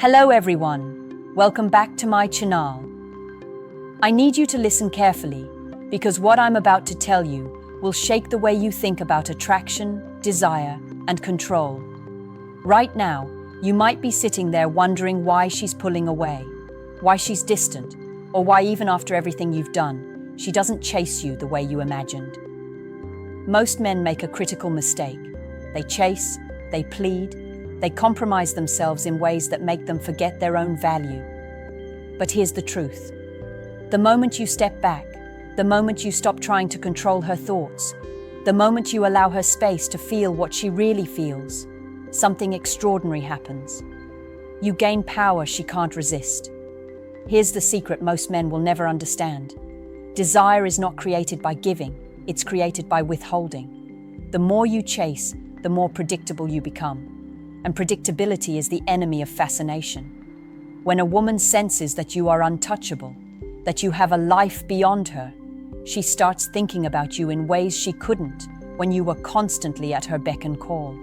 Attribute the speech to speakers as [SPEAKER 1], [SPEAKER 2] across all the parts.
[SPEAKER 1] Hello everyone, welcome back to my channel. I need you to listen carefully because what I'm about to tell you will shake the way you think about attraction, desire, and control. Right now, you might be sitting there wondering why she's pulling away, why she's distant, or why even after everything you've done, she doesn't chase you the way you imagined. Most men make a critical mistake. They chase, they plead, they compromise themselves in ways that make them forget their own value. But here's the truth. The moment you step back, the moment you stop trying to control her thoughts, the moment you allow her space to feel what she really feels, something extraordinary happens. You gain power she can't resist. Here's the secret most men will never understand. Desire is not created by giving, it's created by withholding. The more you chase, the more predictable you become. And predictability is the enemy of fascination. When a woman senses that you are untouchable, that you have a life beyond her, she starts thinking about you in ways she couldn't when you were constantly at her beck and call.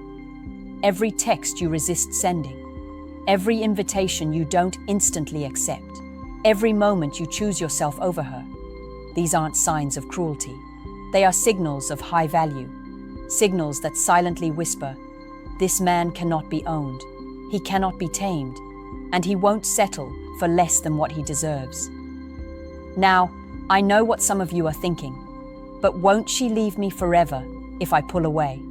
[SPEAKER 1] Every text you resist sending, every invitation you don't instantly accept, every moment you choose yourself over her, these aren't signs of cruelty. They are signals of high value, signals that silently whisper, "This man cannot be owned, he cannot be tamed, and he won't settle for less than what he deserves." Now, I know what some of you are thinking, but won't she leave me forever if I pull away?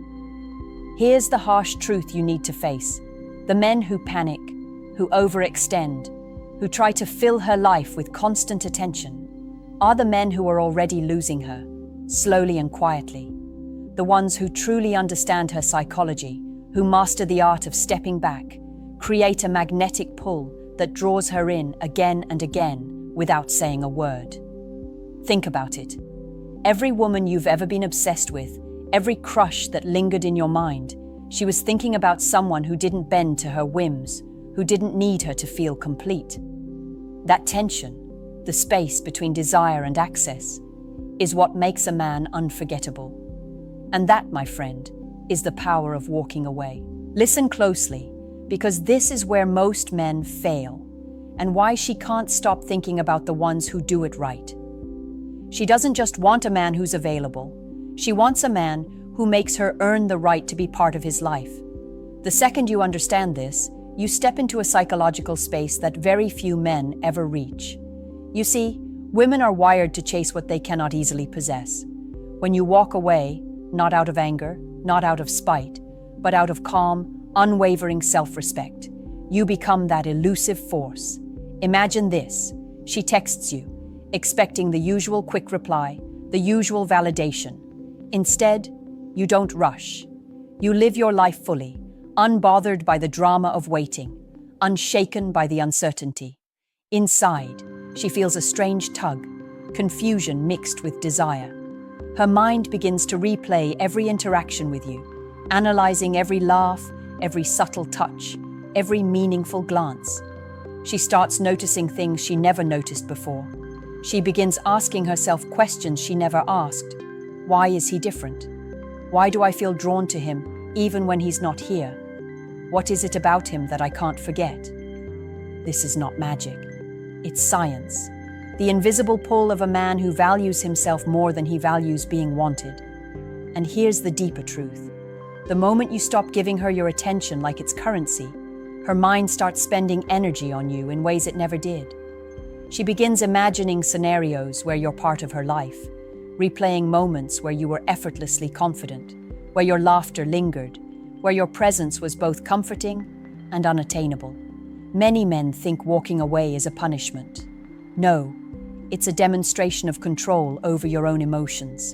[SPEAKER 1] Here's the harsh truth you need to face. The men who panic, who overextend, who try to fill her life with constant attention, are the men who are already losing her, slowly and quietly. The ones who truly understand her psychology, who master the art of stepping back, create a magnetic pull that draws her in again and again without saying a word. Think about it. Every woman you've ever been obsessed with, every crush that lingered in your mind, she was thinking about someone who didn't bend to her whims, who didn't need her to feel complete. That tension, the space between desire and access, is what makes a man unforgettable. And that, my friend, is the power of walking away. Listen closely, because this is where most men fail, and why she can't stop thinking about the ones who do it right. She doesn't just want a man who's available. She wants a man who makes her earn the right to be part of his life. The second you understand this, you step into a psychological space that very few men ever reach. You see, women are wired to chase what they cannot easily possess. When you walk away, not out of anger, not out of spite, but out of calm, unwavering self-respect, you become that elusive force. Imagine this. She texts you, expecting the usual quick reply, the usual validation. Instead, you don't rush. You live your life fully, unbothered by the drama of waiting, unshaken by the uncertainty. Inside, she feels a strange tug, confusion mixed with desire. Her mind begins to replay every interaction with you, analyzing every laugh, every subtle touch, every meaningful glance. She starts noticing things she never noticed before. She begins asking herself questions she never asked. Why is he different? Why do I feel drawn to him even when he's not here? What is it about him that I can't forget? This is not magic. It's science. The invisible pull of a man who values himself more than he values being wanted. And here's the deeper truth. The moment you stop giving her your attention like it's currency, her mind starts spending energy on you in ways it never did. She begins imagining scenarios where you're part of her life, replaying moments where you were effortlessly confident, where your laughter lingered, where your presence was both comforting and unattainable. Many men think walking away is a punishment. No, it's a demonstration of control over your own emotions.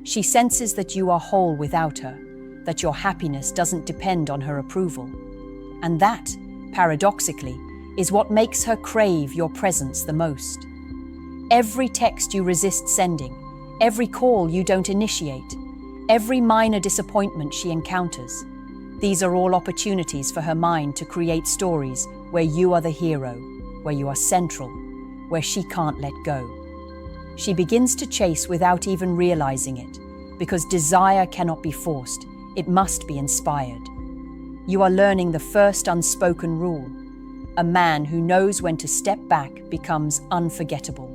[SPEAKER 1] She senses that you are whole without her, that your happiness doesn't depend on her approval. And that, paradoxically, is what makes her crave your presence the most. Every text you resist sending, every call you don't initiate, every minor disappointment she encounters, these are all opportunities for her mind to create stories where you are the hero, where you are central, where she can't let go. She begins to chase without even realizing it, because desire cannot be forced, it must be inspired. You are learning the first unspoken rule. A man who knows when to step back becomes unforgettable.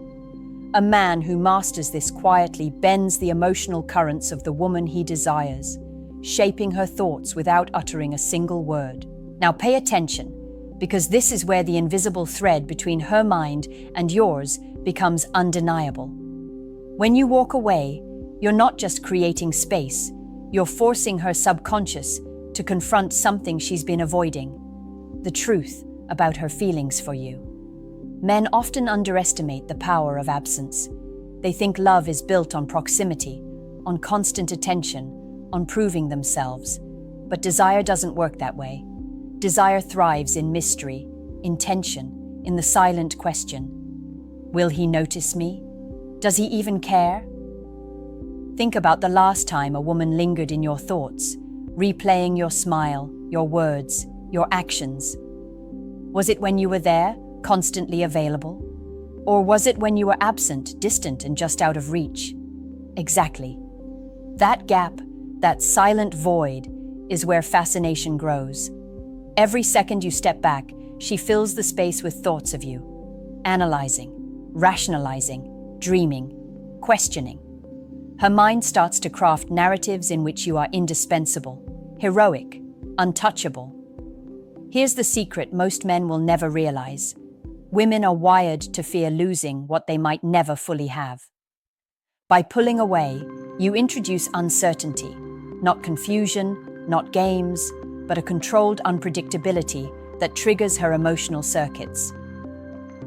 [SPEAKER 1] A man who masters this quietly bends the emotional currents of the woman he desires, shaping her thoughts without uttering a single word. Now pay attention, because this is where the invisible thread between her mind and yours becomes undeniable. When you walk away, you're not just creating space, you're forcing her subconscious to confront something she's been avoiding: the truth about her feelings for you. Men often underestimate the power of absence. They think love is built on proximity, on constant attention, on proving themselves. But desire doesn't work that way. Desire thrives in mystery, in tension, in the silent question. Will he notice me? Does he even care? Think about the last time a woman lingered in your thoughts, replaying your smile, your words, your actions. Was it when you were there, constantly available? Or was it when you were absent, distant, and just out of reach? Exactly. That gap, that silent void, is where fascination grows. Every second you step back, she fills the space with thoughts of you, analyzing, rationalizing, dreaming, questioning. Her mind starts to craft narratives in which you are indispensable, heroic, untouchable. Here's the secret most men will never realize. Women are wired to fear losing what they might never fully have. By pulling away, you introduce uncertainty, not confusion, not games, but a controlled unpredictability that triggers her emotional circuits.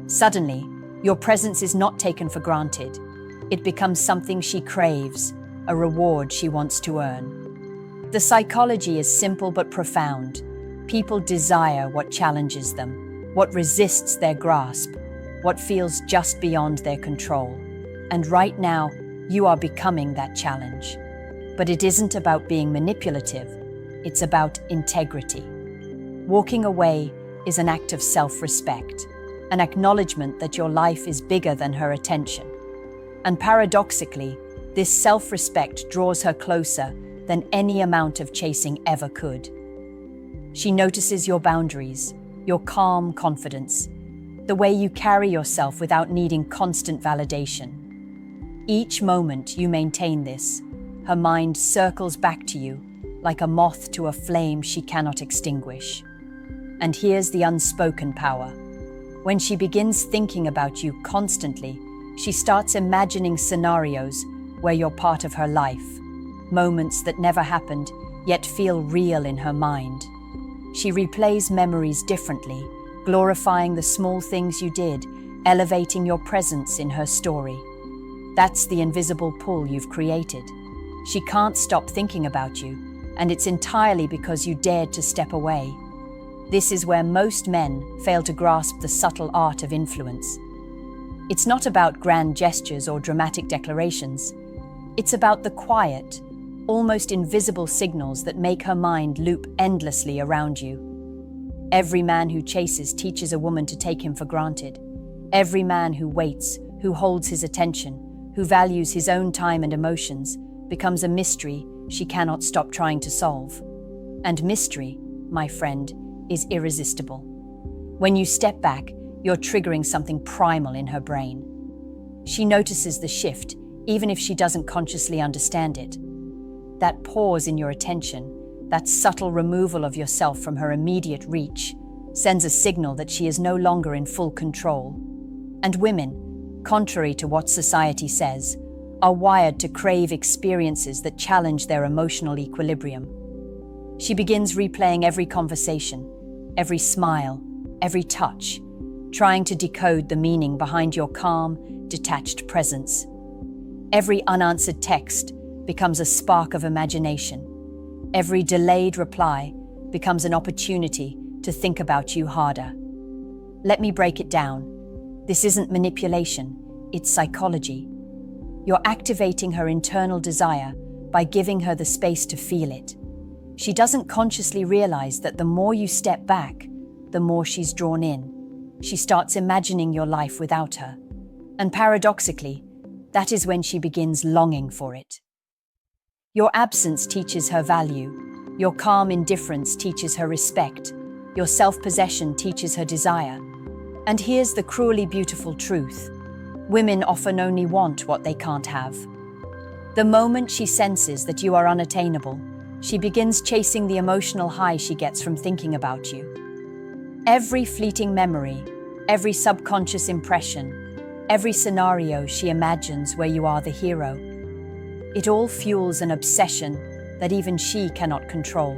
[SPEAKER 1] Suddenly, your presence is not taken for granted. It becomes something she craves, a reward she wants to earn. The psychology is simple but profound. People desire what challenges them, what resists their grasp, what feels just beyond their control. And right now, you are becoming that challenge. But it isn't about being manipulative, it's about integrity. Walking away is an act of self-respect, an acknowledgement that your life is bigger than her attention. And paradoxically, this self-respect draws her closer than any amount of chasing ever could. She notices your boundaries, your calm confidence, the way you carry yourself without needing constant validation. Each moment you maintain this, her mind circles back to you like a moth to a flame she cannot extinguish. And here's the unspoken power. When she begins thinking about you constantly, she starts imagining scenarios where you're part of her life, moments that never happened yet feel real in her mind. She replays memories differently, glorifying the small things you did, elevating your presence in her story. That's the invisible pull you've created. She can't stop thinking about you, and it's entirely because you dared to step away. This is where most men fail to grasp the subtle art of influence. It's not about grand gestures or dramatic declarations. It's about the quiet, almost invisible signals that make her mind loop endlessly around you. Every man who chases teaches a woman to take him for granted. Every man who waits, who holds his attention, who values his own time and emotions, becomes a mystery she cannot stop trying to solve. And mystery, my friend, is irresistible. When you step back, you're triggering something primal in her brain. She notices the shift, even if she doesn't consciously understand it. That pause in your attention, that subtle removal of yourself from her immediate reach, sends a signal that she is no longer in full control. And women, contrary to what society says, are wired to crave experiences that challenge their emotional equilibrium. She begins replaying every conversation, every smile, every touch, trying to decode the meaning behind your calm, detached presence. Every unanswered text becomes a spark of imagination. Every delayed reply becomes an opportunity to think about you harder. Let me break it down. This isn't manipulation, it's psychology. You're activating her internal desire by giving her the space to feel it. She doesn't consciously realize that the more you step back, the more she's drawn in. She starts imagining your life without her. And paradoxically, that is when she begins longing for it. Your absence teaches her value. Your calm indifference teaches her respect. Your self-possession teaches her desire. And here's the cruelly beautiful truth. Women often only want what they can't have. The moment she senses that you are unattainable, she begins chasing the emotional high she gets from thinking about you. Every fleeting memory, every subconscious impression, every scenario she imagines where you are the hero. It all fuels an obsession that even she cannot control.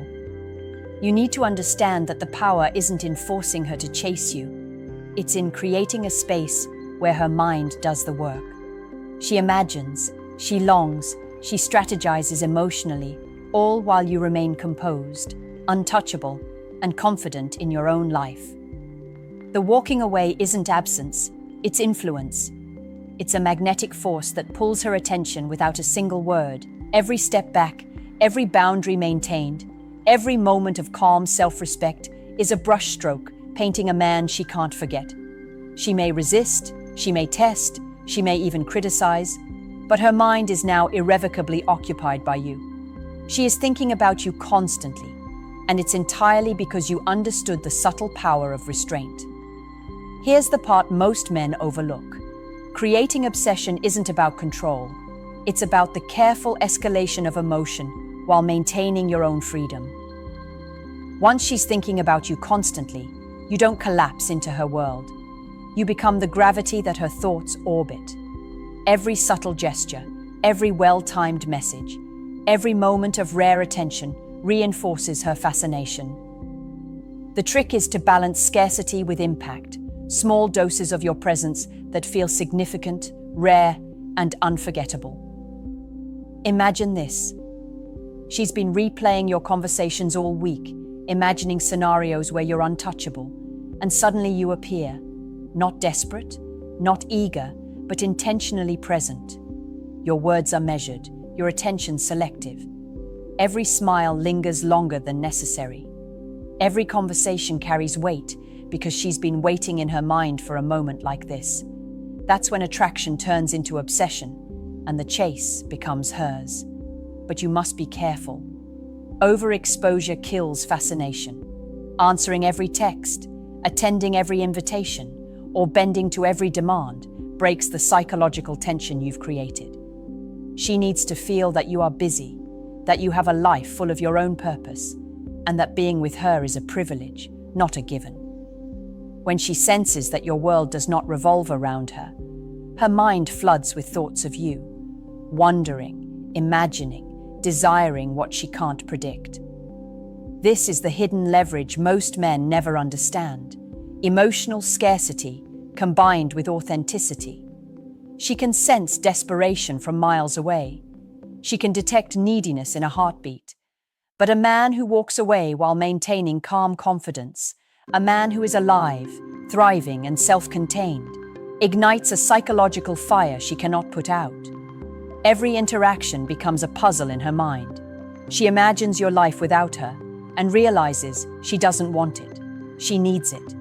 [SPEAKER 1] You need to understand that the power isn't in forcing her to chase you. It's in creating a space where her mind does the work. She imagines, she longs, she strategizes emotionally, all while you remain composed, untouchable, and confident in your own life. The walking away isn't absence, it's influence. It's a magnetic force that pulls her attention without a single word. Every step back, every boundary maintained, every moment of calm self-respect is a brushstroke painting a man she can't forget. She may resist, she may test, she may even criticize, but her mind is now irrevocably occupied by you. She is thinking about you constantly, and it's entirely because you understood the subtle power of restraint. Here's the part most men overlook. Creating obsession isn't about control. It's about the careful escalation of emotion while maintaining your own freedom. Once she's thinking about you constantly, you don't collapse into her world. You become the gravity that her thoughts orbit. Every subtle gesture, every well-timed message, every moment of rare attention reinforces her fascination. The trick is to balance scarcity with impact, small doses of your presence that feel significant, rare, and unforgettable. Imagine this. She's been replaying your conversations all week, imagining scenarios where you're untouchable, and suddenly you appear, not desperate, not eager, but intentionally present. Your words are measured, your attention selective. Every smile lingers longer than necessary. Every conversation carries weight because she's been waiting in her mind for a moment like this. That's when attraction turns into obsession and the chase becomes hers. But you must be careful. Overexposure kills fascination. Answering every text, attending every invitation, or bending to every demand breaks the psychological tension you've created. She needs to feel that you are busy, that you have a life full of your own purpose, and that being with her is a privilege, not a given. When she senses that your world does not revolve around her, her mind floods with thoughts of you, wondering, imagining, desiring what she can't predict. This is the hidden leverage most men never understand: emotional scarcity combined with authenticity. She can sense desperation from miles away. She can detect neediness in a heartbeat. But a man who walks away while maintaining calm confidence, a man who is alive, thriving, and self-contained, ignites a psychological fire she cannot put out. Every interaction becomes a puzzle in her mind. She imagines your life without her and realizes she doesn't want it. She needs it.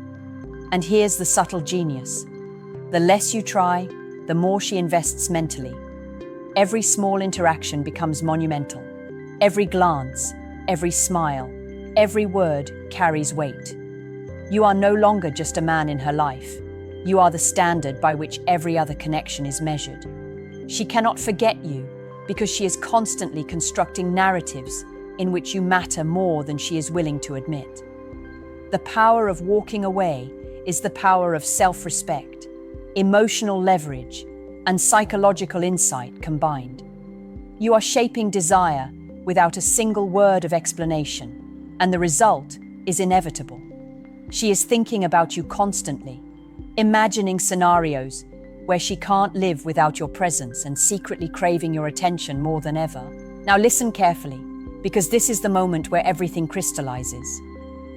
[SPEAKER 1] And here's the subtle genius. The less you try, the more she invests mentally. Every small interaction becomes monumental. Every glance, every smile, every word carries weight. You are no longer just a man in her life. You are the standard by which every other connection is measured. She cannot forget you because she is constantly constructing narratives in which you matter more than she is willing to admit. The power of walking away is the power of self-respect, emotional leverage, and psychological insight combined. You are shaping desire without a single word of explanation, and the result is inevitable. She is thinking about you constantly, imagining scenarios where she can't live without your presence and secretly craving your attention more than ever. Now listen carefully, because this is the moment where everything crystallizes.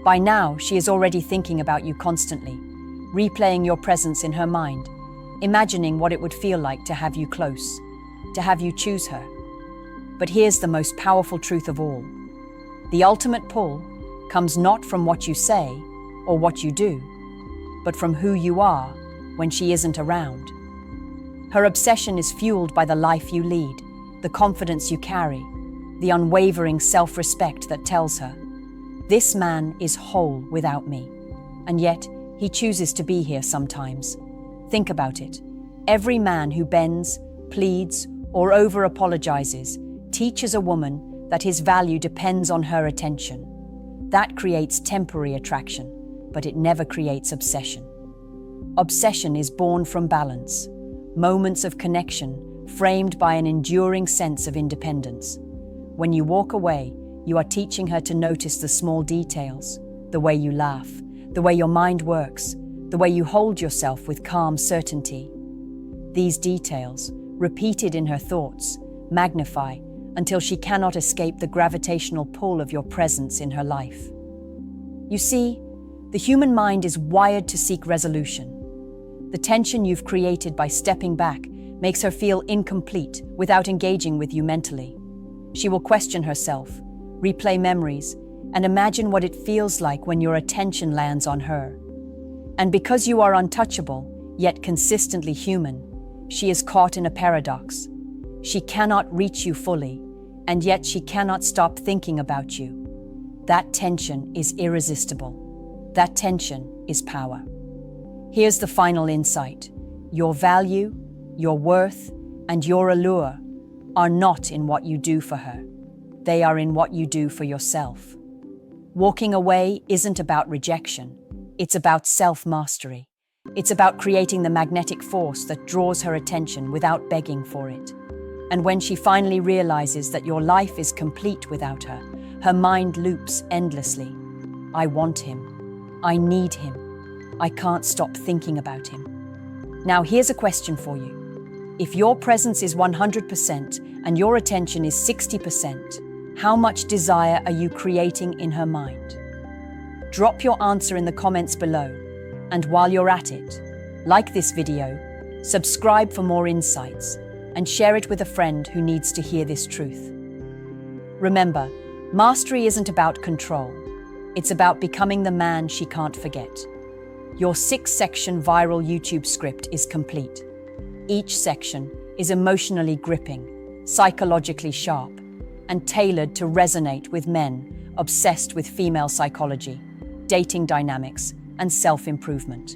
[SPEAKER 1] By now, she is already thinking about you constantly, replaying your presence in her mind, imagining what it would feel like to have you close, to have you choose her. But here's the most powerful truth of all. The ultimate pull comes not from what you say or what you do, but from who you are when she isn't around. Her obsession is fueled by the life you lead, the confidence you carry, the unwavering self-respect that tells her, This man is whole without me, and yet he chooses to be here sometimes. Think about it. Every man who bends, pleads, or over-apologizes teaches a woman that his value depends on her attention. That creates temporary attraction, but it never creates obsession. Obsession is born from balance, moments of connection framed by an enduring sense of independence. When you walk away, you are teaching her to notice the small details, the way you laugh, the way your mind works, the way you hold yourself with calm certainty. These details, repeated in her thoughts, magnify until she cannot escape the gravitational pull of your presence in her life. You see, the human mind is wired to seek resolution. The tension you've created by stepping back makes her feel incomplete without engaging with you mentally. She will question herself, replay memories, and imagine what it feels like when your attention lands on her. And because you are untouchable, yet consistently human, she is caught in a paradox. She cannot reach you fully, and yet she cannot stop thinking about you. That tension is irresistible. That tension is power. Here's the final insight. Your value, your worth, and your allure are not in what you do for her. They are in what you do for yourself. Walking away isn't about rejection. It's about self-mastery. It's about creating the magnetic force that draws her attention without begging for it. And when she finally realizes that your life is complete without her, her mind loops endlessly. I want him. I need him. I can't stop thinking about him. Now here's a question for you. If your presence is 100% and your attention is 60%, how much desire are you creating in her mind? Drop your answer in the comments below. And while you're at it, like this video, subscribe for more insights, and share it with a friend who needs to hear this truth. Remember, mastery isn't about control. It's about becoming the man she can't forget. Your 6-section viral YouTube script is complete. Each section is emotionally gripping, psychologically sharp, and tailored to resonate with men obsessed with female psychology, dating dynamics, and self-improvement.